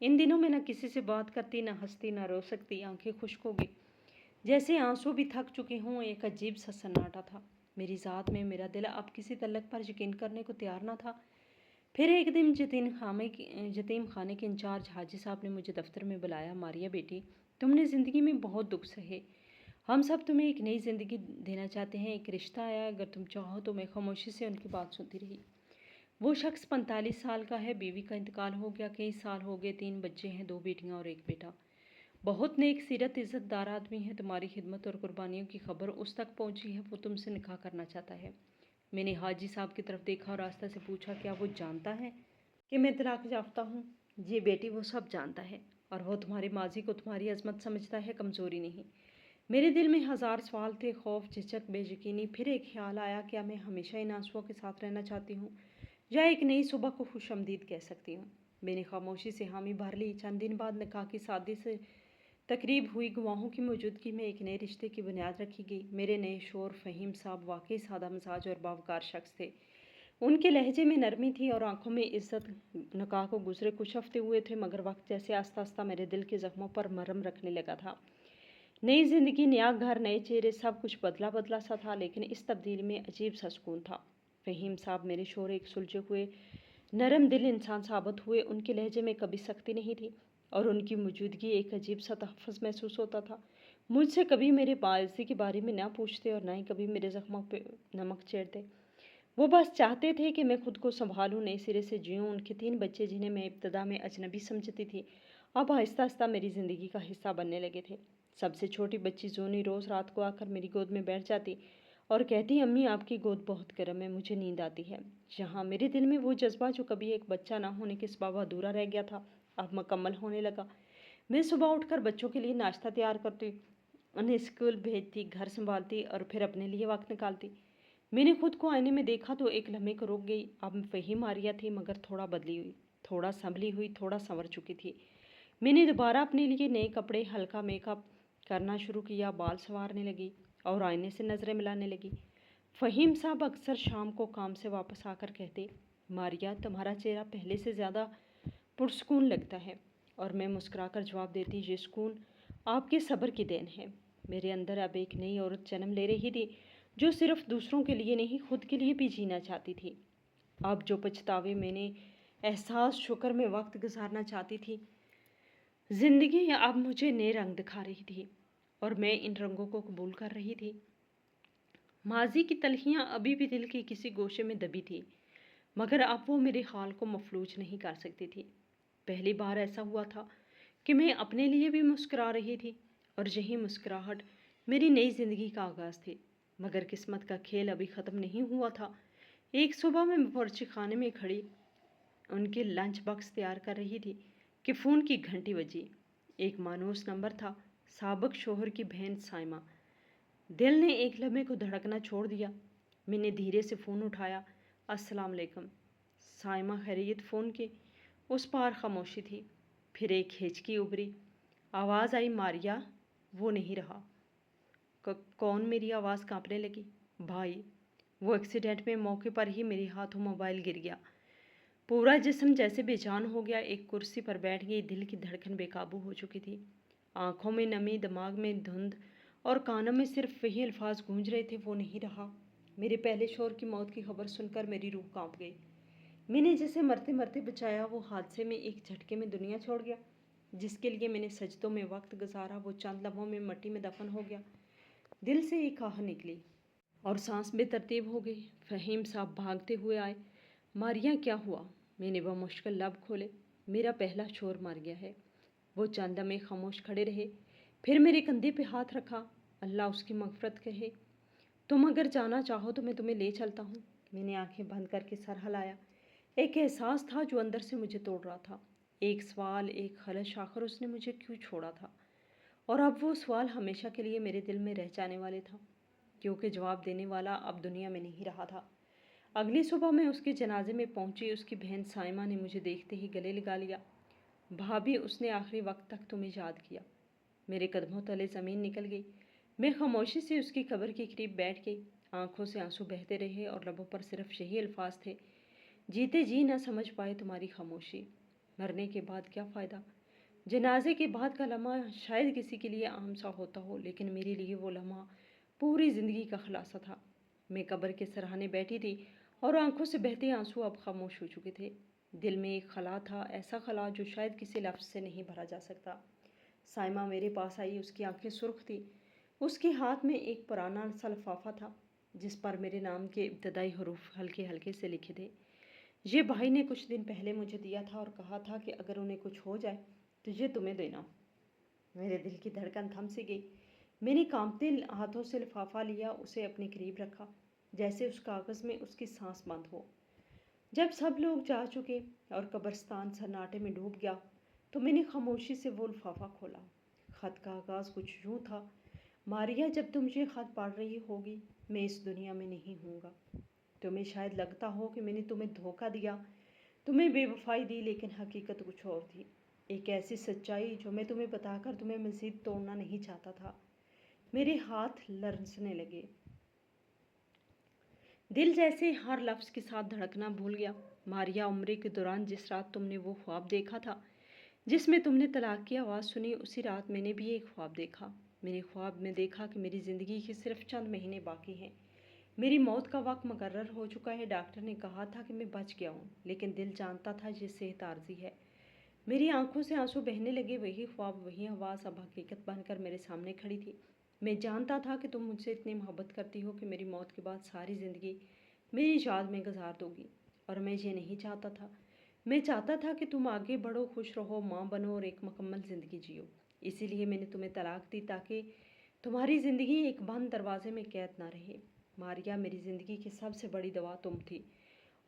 ان دنوں میں نہ کسی سے بات کرتی، نہ ہنستی، نہ رو سکتی، آنکھیں خشک ہو گئی جیسے آنسو بھی تھک چکے ہوں۔ ایک عجیب سا سناٹا تھا میری ذات میں، میرا دل اب کسی تعلق پر یقین کرنے کو تیار نہ تھا۔ پھر ایک دن یتیم خانے کے انچارج حاجی صاحب نے مجھے دفتر میں بلایا۔ ماریہ بیٹی، تم نے زندگی میں بہت دکھ سہے، ہم سب تمہیں ایک نئی زندگی دینا چاہتے ہیں، ایک رشتہ آیا، اگر تم چاہو تو۔ میں خاموشی سے ان کی بات سنتی رہی۔ وہ شخص 45 سال کا ہے، بیوی کا انتقال ہو گیا، کئی سال ہو گئے، 3 بچے ہیں، 2 بیٹیاں اور 1 بیٹا۔ بہت نیک سیرت، عزت دار آدمی ہے، تمہاری خدمت اور قربانیوں کی خبر اس تک پہنچی ہے، وہ تم سے نکاح کرنا چاہتا ہے۔ میں نے حاجی صاحب کی طرف دیکھا اور آہستہ سے پوچھا، کیا وہ جانتا ہے کہ میں طلاق یافتہ ہوں؟ جی بیٹی، وہ سب جانتا ہے، اور وہ تمہارے ماضی کو تمہاری عظمت سمجھتا ہے، کمزوری نہیں۔ میرے دل میں ہزار سوال تھے، خوف، جھجک، بے یقینی۔ پھر ایک خیال آیا، کیا میں ہمیشہ ان آنسوؤں کے ساتھ رہنا چاہتی ہوں یا ایک نئی صبح کو خوش آمدید کہہ سکتی ہوں؟ میں نے خاموشی سے حامی بھر لی۔ چند دن بعد نکاح کی سادی سے تقریب ہوئی، گواہوں کی موجودگی میں ایک نئے رشتے کی بنیاد رکھی گئی۔ میرے نئے شوہر فہیم صاحب واقعی سادہ مزاج اور باوقار شخص تھے۔ ان کے لہجے میں نرمی تھی اور آنکھوں میں عزت۔ نکاح کو گزرے کچھ ہفتے ہوئے تھے، مگر وقت جیسے آہستہ آہستہ میرے دل کے زخموں پر مرہم رکھنے لگا تھا۔ نئی زندگی، نیا گھر، نئے چہرے، سب کچھ بدلا بدلا سا تھا، لیکن اس تبدیلی میں عجیب سا سکون تھا۔ فہیم صاحب میرے شوہر ایک سلجھے ہوئے نرم دل انسان ثابت ہوئے۔ ان کے لہجے میں کبھی سختی نہیں تھی اور ان کی موجودگی ایک عجیب سا تحفظ محسوس ہوتا تھا۔ مجھ سے کبھی میرے باعثی کے بارے میں نہ پوچھتے اور نہ ہی کبھی میرے زخموں پہ نمک چیرتے۔ وہ بس چاہتے تھے کہ میں خود کو سنبھالوں، نئے سرے سے جیوں۔ ان کے 3 بچے، جنہیں میں ابتدا میں اجنبی سمجھتی تھی، اب آہستہ آہستہ میری زندگی کا حصہ بننے لگے تھے۔ سب سے چھوٹی بچی زونی روز رات کو آ کر میری گود میں بیٹھ جاتی اور کہتی، امی آپ کی گود بہت گرم ہے، مجھے نیند آتی ہے۔ یہاں میرے دل میں وہ جذبہ جو کبھی ایک بچہ نہ ہونے کے سبب ادھورا رہ گیا تھا، اب مکمل ہونے لگا۔ میں صبح اٹھ کر بچوں کے لیے ناشتہ تیار کرتی، انہیں اسکول بھیجتی، گھر سنبھالتی اور پھر اپنے لیے وقت نکالتی۔ میں نے خود کو آئینے میں دیکھا تو ایک لمحے کو رک گئی۔ اب وہی ماریہ تھی، مگر تھوڑا بدلی ہوئی، تھوڑا سنبھلی ہوئی، تھوڑا سنور چکی تھی۔ میں نے دوبارہ اپنے لیے نئے کپڑے، ہلکا میک اپ کرنا شروع کیا، بال سنوارنے لگی اور آئینے سے نظریں ملانے لگی۔ فہیم صاحب اکثر شام کو کام سے واپس آ کر کہتے، ماریہ تمہارا چہرہ پہلے سے زیادہ پرسکون لگتا ہے، اور میں مسکرا کر جواب دیتی، یہ سکون آپ کے صبر کی دین ہے۔ میرے اندر اب ایک نئی عورت جنم لے رہی تھی جو صرف دوسروں کے لیے نہیں، خود کے لیے بھی جینا چاہتی تھی۔ اب جو پچھتاوے میں نے احساس شکر میں وقت گزارنا چاہتی تھی، زندگی اب مجھے نئے رنگ دکھا رہی تھی اور میں ان رنگوں کو قبول کر رہی تھی۔ ماضی کی تلخیاں ابھی بھی دل کے کسی گوشے میں دبی تھی، مگر اب وہ میرے حال کو مفلوج نہیں کر سکتی تھی۔ پہلی بار ایسا ہوا تھا کہ میں اپنے لیے بھی مسکرا رہی تھی، اور یہی مسکراہٹ میری نئی زندگی کا آغاز تھی۔ مگر قسمت کا کھیل ابھی ختم نہیں ہوا تھا۔ ایک صبح میں باورچی خانے میں کھڑی ان کے لنچ باکس تیار کر رہی تھی کہ فون کی گھنٹی بجی۔ ایک مانوس نمبر تھا، سابق شوہر کی بہن سائمہ۔ دل نے ایک لمحے کو دھڑکنا چھوڑ دیا۔ میں نے دھیرے سے فون اٹھایا، السلام علیکم سائمہ، خیریت؟ فون کی اس پار خاموشی تھی۔ پھر ایک ہچکی ابھری، آواز آئی، ماریہ؟ وہ نہیں رہا۔ کون؟ میری آواز کانپنے لگی۔ بھائی۔ وہ ایکسیڈنٹ میں موقع پر ہی میرے ہاتھوں موبائل گر گیا، پورا جسم جیسے بے جان ہو گیا، ایک کرسی پر بیٹھ گئی، دل کی دھڑکن بے قابو ہو چکی تھی، آنکھوں میں نمی، دماغ میں دھند اور کانوں میں صرف وہی الفاظ گونج رہے تھے، وہ نہیں رہا۔ میرے پہلے شوہر کی موت کی خبر سن کر میری روح کانپ گئی۔ میں نے جسے مرتے مرتے بچایا، وہ حادثے میں ایک جھٹکے میں دنیا چھوڑ گیا۔ جس کے لیے میں نے سجدوں میں وقت گزارا، وہ چند لمحوں میں مٹی میں دفن ہو گیا۔ دل سے ایک آہ نکلی اور سانس بے ترتیب ہو گئی۔ فہیم صاحب بھاگتے ہوئے آئے، ماریہ کیا ہوا؟ میں نے وہ مشکل لب کھولے، میرا پہلا شوہر مر گیا ہے۔ وہ چند لمحے خاموش کھڑے رہے، پھر میرے کندھے پہ ہاتھ رکھا، اللہ اس کی مغفرت کہے، تم اگر جانا چاہو تو میں تمہیں لے چلتا ہوں۔ میں نے آنکھیں بند کر کے سر ہلایا۔ ایک احساس تھا جو اندر سے مجھے توڑ رہا تھا، ایک سوال، ایک خلش، آخر اس نے مجھے کیوں چھوڑا تھا؟ اور اب وہ سوال ہمیشہ کے لیے میرے دل میں رہ جانے والے تھا، کیونکہ جواب دینے والا اب دنیا میں نہیں رہا تھا۔ اگلی صبح میں اس کے جنازے میں پہنچی۔ اس کی بہن سائمہ نے مجھے دیکھتے ہی گلے لگا لیا۔ بھابھی، اس نے آخری وقت تک تمہیں یاد کیا۔ میرے قدموں تلے زمین نکل گئی۔ میں خاموشی سے اس کی قبر کے قریب بیٹھ گئی۔ آنکھوں سے آنسو بہتے رہے اور لبوں پر صرف یہی الفاظ تھے، جیتے جی نہ سمجھ پائے تمہاری خاموشی، مرنے کے بعد کیا فائدہ۔ جنازے کے بعد کا لمحہ شاید کسی کے لیے عام سا ہوتا ہو، لیکن میرے لیے وہ لمحہ پوری زندگی کا خلاصہ تھا۔ میں قبر کے سرہانے بیٹھی تھی اور آنکھوں سے بہتے آنسو اب خاموش ہو چکے تھے۔ دل میں ایک خلا تھا، ایسا خلا جو شاید کسی لفظ سے نہیں بھرا جا سکتا۔ سائمہ میرے پاس آئی۔ اس کی آنکھیں سرخ تھیں۔ اس کے ہاتھ میں ایک پرانا سا لفافہ تھا جس پر میرے نام کے ابتدائی حروف ہلکے ہلکے سے لکھے تھے۔ یہ بھائی نے کچھ دن پہلے مجھے دیا تھا اور کہا تھا کہ اگر انہیں کچھ ہو جائے تو یہ تمہیں دینا۔ میرے دل کی دھڑکن تھم سی گئی۔ میں نے کانپتے ہاتھوں سے لفافہ لیا، اسے اپنے قریب رکھا، جیسے اس کاغذ میں اس کی سانس بند ہو۔ جب سب لوگ جا چکے اور قبرستان سناٹے میں ڈوب گیا تو میں نے خاموشی سے وہ لفافہ کھولا۔ خط کا آغاز کچھ یوں تھا: ماریا، جب تم یہ خط پڑھ رہی ہوگی میں اس دنیا میں نہیں ہوں گا۔ تمہیں شاید لگتا ہو کہ میں نے تمہیں دھوکہ دیا، تمہیں بے وفائی دی، لیکن حقیقت کچھ اور تھی۔ ایک ایسی سچائی جو میں تمہیں بتا کر تمہیں مزید توڑنا نہیں چاہتا تھا۔ میرے ہاتھ لرزنے لگے۔ دل جیسے ہر لفظ کے ساتھ دھڑکنا بھول گیا۔ ماریا، عمرے کے دوران جس رات تم نے وہ خواب دیکھا تھا جس میں تم نے طلاق کی آواز سنی، اسی رات میں نے بھی ایک خواب دیکھا۔ میں نے خواب میں دیکھا کہ میری زندگی کے صرف چند مہینے باقی ہیں۔ میری موت کا وقت مقرر ہو چکا ہے۔ ڈاکٹر نے کہا تھا کہ میں بچ گیا ہوں، لیکن دل جانتا تھا یہ صحت عارضی ہے۔ میری آنکھوں سے آنسو بہنے لگے۔ وہی خواب، وہی آواز اب حقیقت بن کر میرے سامنے کھڑی تھی۔ میں جانتا تھا کہ تم مجھ سے اتنی محبت کرتی ہو کہ میری موت کے بعد ساری زندگی میری یاد میں گزار دو گی، اور میں یہ نہیں چاہتا تھا۔ میں چاہتا تھا کہ تم آگے بڑھو، خوش رہو، ماں بنو اور ایک مکمل زندگی جیو۔ اسی لیے میں نے تمہیں طلاق دی، تاکہ تمہاری زندگی ایک بند دروازے میں قید نہ رہے۔ ماریا، میری زندگی کی سب سے بڑی دوا تم تھی،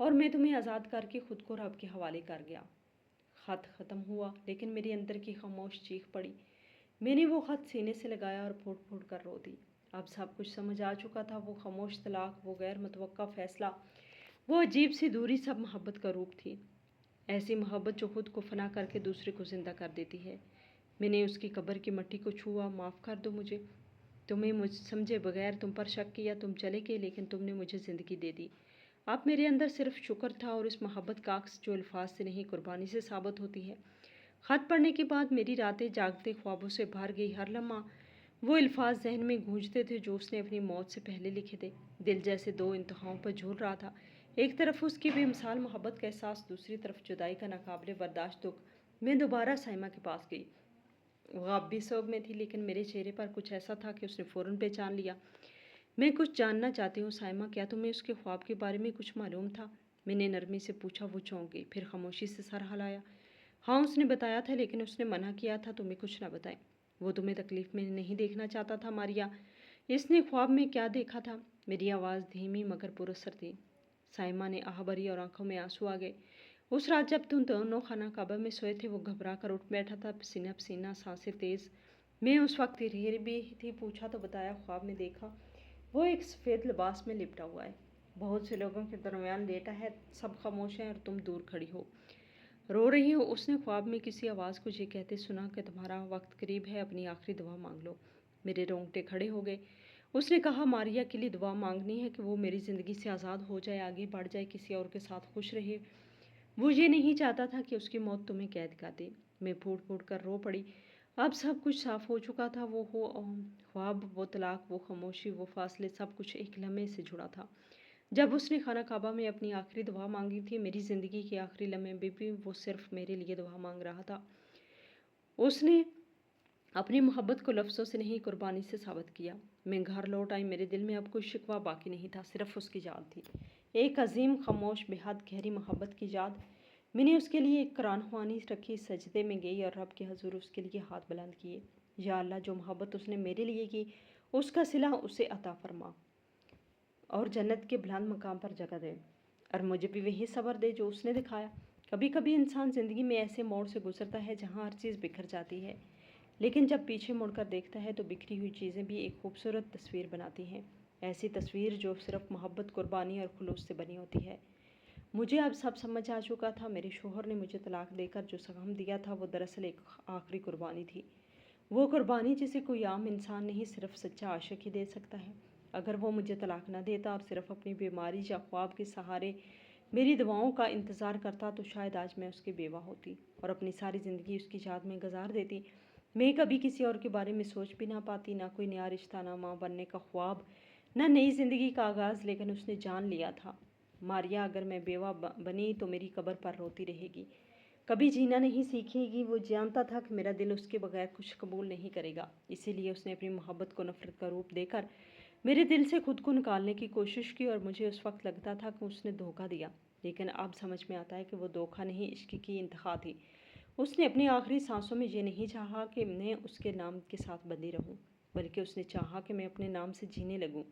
اور میں تمہیں آزاد کر کے خود کو رب کے حوالے کر گیا۔ خط ختم ہوا، لیکن میرے اندر کی خاموش چیخ پڑی۔ میں نے وہ خط سینے سے لگایا اور پھوٹ پھوٹ کر رو دی۔ اب سب کچھ سمجھ آ چکا تھا۔ وہ خاموش طلاق، وہ غیر متوقع فیصلہ، وہ عجیب سی دوری، سب محبت کا روپ تھی۔ ایسی محبت جو خود کو فنا کر کے دوسرے کو زندہ کر دیتی ہے۔ میں نے اس کی قبر کی مٹی کو چھوا۔ معاف کر دو مجھے، تمہیں مجھ سمجھے بغیر تم پر شک کیا، تم چلے گئے، لیکن تم نے مجھے زندگی دے دی۔ اب میرے اندر صرف شکر تھا اور اس محبت کا عکس جو الفاظ سے نہیں قربانی سے ثابت ہوتی ہے۔ خط پڑھنے کے بعد میری راتیں جاگتے خوابوں سے بھر گئی۔ ہر لمحہ وہ الفاظ ذہن میں گونجتے تھے جو اس نے اپنی موت سے پہلے لکھے تھے۔ دل جیسے دو انتہاؤں پر جھول رہا تھا۔ ایک طرف اس کی بے مثال محبت کا احساس، دوسری طرف جدائی کا ناقابل برداشت دکھ۔ میں دوبارہ سائمہ کے پاس گئی۔ وہ اب بھی سوگ میں تھی، لیکن میرے چہرے پر کچھ ایسا تھا کہ اس نے فوراً پہچان لیا۔ میں کچھ جاننا چاہتی ہوں سائمہ، کیا تمہیں اس کے خواب کے بارے میں کچھ معلوم تھا؟ میں نے نرمی سے پوچھا۔ وہ چونک گئی، پھر خاموشی سے سر ہلایا۔ ہاں، اس نے بتایا تھا، لیکن اس نے منع کیا تھا تمہیں کچھ نہ بتائیں۔ وہ تمہیں تکلیف میں نہیں دیکھنا چاہتا تھا ماریا۔ اس نے خواب میں کیا دیکھا تھا؟ میری آواز دھیمی مگر پراثر تھی۔ سائمہ نے آہ بھری اور آنکھوں میں آنسو آ گئے۔ اس رات جب تم دونوں خانہ کعبہ میں سوئے تھے، وہ گھبرا کر اٹھ بیٹھا تھا، پسینہ پسینہ، سانسیں تیز۔ میں اس وقت ہری بھی تھی۔ پوچھا تو بتایا، خواب میں دیکھا وہ ایک سفید لباس میں لپٹا ہوا ہے، بہت سے لوگوں کے درمیان لیٹا ہے، سب خاموش ہیں اور تم دور کھڑی ہو، رو رہی ہو۔ اس نے خواب میں کسی آواز کو یہ کہتے سنا کہ تمہارا وقت قریب ہے، اپنی آخری دعا مانگ لو۔ میرے رونگٹے کھڑے ہو گئے۔ اس نے کہا، ماریا کے لیے دعا مانگنی ہے کہ وہ میری زندگی سے آزاد ہو جائے، آگے بڑھ جائے، کسی اور کے ساتھ خوش رہے۔ وہ یہ نہیں چاہتا تھا کہ اس کی موت تمہیں قید کر دے۔ میں پھوٹ پھوٹ کر رو پڑی۔ اب سب کچھ صاف ہو چکا تھا۔ وہ خواب، وہ طلاق، وہ خاموشی، وہ فاصلے، سب کچھ ایک لمحے سے جڑا تھا۔ جب اس نے خانہ کعبہ میں اپنی آخری دعا مانگی تھی، میری زندگی کے آخری لمحے میں بھی وہ صرف میرے لیے دعا مانگ رہا تھا۔ اس نے اپنی محبت کو لفظوں سے نہیں قربانی سے ثابت کیا۔ میں گھر لوٹ آئی۔ میرے دل میں اب کوئی شکوہ باقی نہیں تھا، صرف اس کی یاد تھی، ایک عظیم، خاموش، بے حد گہری محبت کی یاد۔ میں نے اس کے لیے ایک قرآن خوانی رکھی، سجدے میں گئی اور رب کے حضور اس کے لیے ہاتھ بلند کیے۔ یا اللہ، جو محبت اس نے میرے لیے کی، اس کا صلہ اسے عطا فرما اور جنت کے بلند مقام پر جگہ دے، اور مجھے بھی وہی صبر دے جو اس نے دکھایا۔ کبھی کبھی انسان زندگی میں ایسے موڑ سے گزرتا ہے جہاں ہر چیز بکھر جاتی ہے، لیکن جب پیچھے مڑ کر دیکھتا ہے تو بکھری ہوئی چیزیں بھی ایک خوبصورت تصویر بناتی ہیں، ایسی تصویر جو صرف محبت، قربانی اور خلوص سے بنی ہوتی ہے۔ مجھے اب سب سمجھ آ چکا تھا، میرے شوہر نے مجھے طلاق دے کر جو سغم دیا تھا وہ دراصل ایک آخری قربانی تھی، وہ قربانی جسے کوئی عام انسان نہیں، صرف سچا عاشق ہی دے سکتا ہے۔ اگر وہ مجھے طلاق نہ دیتا اور صرف اپنی بیماری یا خواب کے سہارے میری دعاؤں کا انتظار کرتا تو شاید آج میں اس کی بیوہ ہوتی اور اپنی ساری زندگی اس کی یاد میں گزار دیتی۔ میں کبھی کسی اور کے بارے میں سوچ بھی نہ پاتی، نہ کوئی نیا رشتہ، نہ ماں بننے کا خواب، نہ نئی زندگی کا آغاز، لیکن اس نے جان لیا تھا، ماریا اگر میں بیوہ بنی تو میری قبر پر روتی رہے گی، کبھی جینا نہیں سیکھے گی۔ وہ جانتا تھا کہ میرا دل اس کے بغیر کچھ قبول نہیں کرے گا، اسی لیے اس نے اپنی محبت کو نفرت کا روپ دے کر میرے دل سے خود کو نکالنے کی کوشش کی، اور مجھے اس وقت لگتا تھا کہ اس نے دھوکہ دیا، لیکن اب سمجھ میں آتا ہے کہ وہ دھوکہ نہیں، عشق کی انتہا تھی۔ اس نے اپنی آخری سانسوں میں یہ نہیں چاہا کہ میں اس کے نام کے ساتھ بندھی رہوں، بلکہ اس نے چاہا کہ میں اپنے نام سے جینے لگوں۔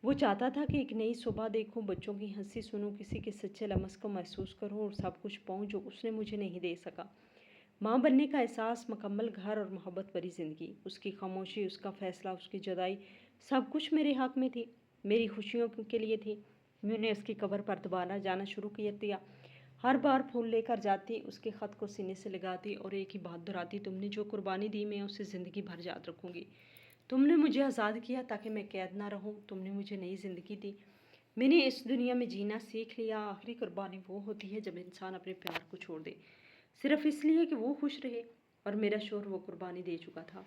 وہ چاہتا تھا کہ ایک نئی صبح دیکھوں، بچوں کی ہنسی سنوں، کسی کے سچے لمس کو محسوس کروں اور سب کچھ پاؤں جو اس نے مجھے نہیں دے سکا۔ ماں بننے کا احساس، مکمل گھر اور محبت بھری زندگی۔ اس کی خاموشی، اس کا فیصلہ، اس کی جدائی، سب کچھ میرے حق میں تھی، میری خوشیوں کے لیے تھی۔ میں نے اس کی قبر پر دوبارہ جانا شروع کر دیا، ہر بار پھول لے کر جاتی، اس کے خط کو سینے سے لگاتی اور ایک ہی بات دہراتی، تم نے جو قربانی دی میں اسے زندگی بھر یاد رکھوں گی۔ تم نے مجھے آزاد کیا تاکہ میں قید نہ رہوں، تم نے مجھے نئی زندگی دی، میں نے اس دنیا میں جینا سیکھ لیا۔ آخری قربانی وہ ہوتی ہے جب انسان اپنے پیار کو چھوڑ دے، صرف اس لیے کہ وہ خوش رہے، اور میرا شوہر وہ قربانی دے چکا تھا۔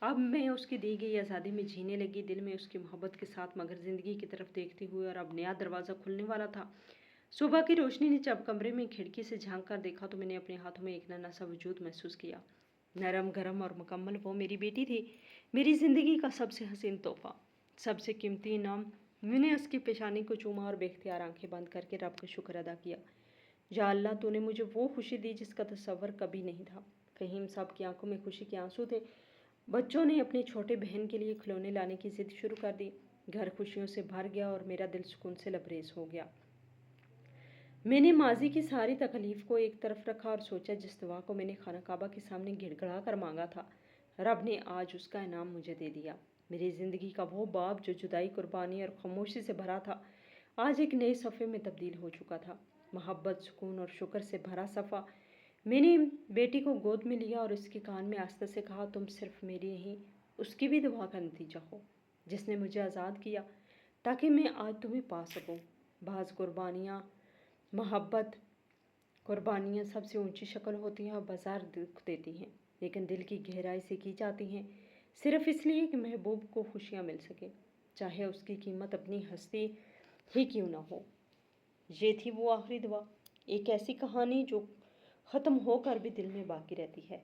اب میں اس کی دی گئی آزادی میں جینے لگی، دل میں اس کی محبت کے ساتھ، مگر زندگی کی طرف دیکھتے ہوئے، اور اب نیا دروازہ کھلنے والا تھا۔ صبح کی روشنی نے جب کمرے میں کھڑکی سے جھانک کر دیکھا تو میں نے اپنے ہاتھوں میں ایک ننھا سا وجود محسوس کیا، نرم، گرم اور مکمل۔ وہ میری بیٹی تھی، میری زندگی کا سب سے حسین تحفہ، سب سے قیمتی انعام۔ میں نے اس کی پیشانی کو چوما اور بے اختیار آنکھیں بند کر کے رب کا شکر ادا کیا۔ یا اللہ، تو نے مجھے وہ خوشی دی جس کا تصور کبھی نہیں تھا۔ کہیں سب کی آنکھوں میں خوشی کے آنسو تھے۔ بچوں نے اپنے چھوٹے بہن کے لیے کھلونے لانے کی ضد شروع کر دی، گھر خوشیوں سے بھر گیا اور میرا دل سکون سے لبریز ہو گیا۔ میں نے ماضی کی ساری تکلیف کو ایک طرف رکھا اور سوچا، جس دعا کو میں نے خانہ کعبہ کے سامنے گڑ گڑا کر مانگا تھا، رب نے آج اس کا انعام مجھے دے دیا۔ میری زندگی کا وہ باب جو جدائی، قربانی اور خاموشی سے بھرا تھا، آج ایک نئے صفحے میں تبدیل ہو چکا تھا، محبت، سکون اور شکر سے بھرا صفحہ۔ میں نے بیٹی کو گود میں لیا اور اس کے کان میں آہستہ سے کہا، تم صرف میری نہیں، اس کی بھی دعا کا نتیجہ ہو، جس نے مجھے آزاد کیا تاکہ میں آج تمہیں پا سکوں۔ بعض قربانیاں، محبت قربانیاں سب سے اونچی شکل ہوتی ہیں اور بازار دکھ دیتی ہیں، لیکن دل کی گہرائی سے کی جاتی ہیں، صرف اس لیے کہ محبوب کو خوشیاں مل سکے، چاہے اس کی قیمت اپنی ہستی ہی کیوں نہ ہو۔ یہ تھی وہ آخری دعا، ایک ایسی کہانی جو ختم ہو کر بھی دل میں باقی رہتی ہے۔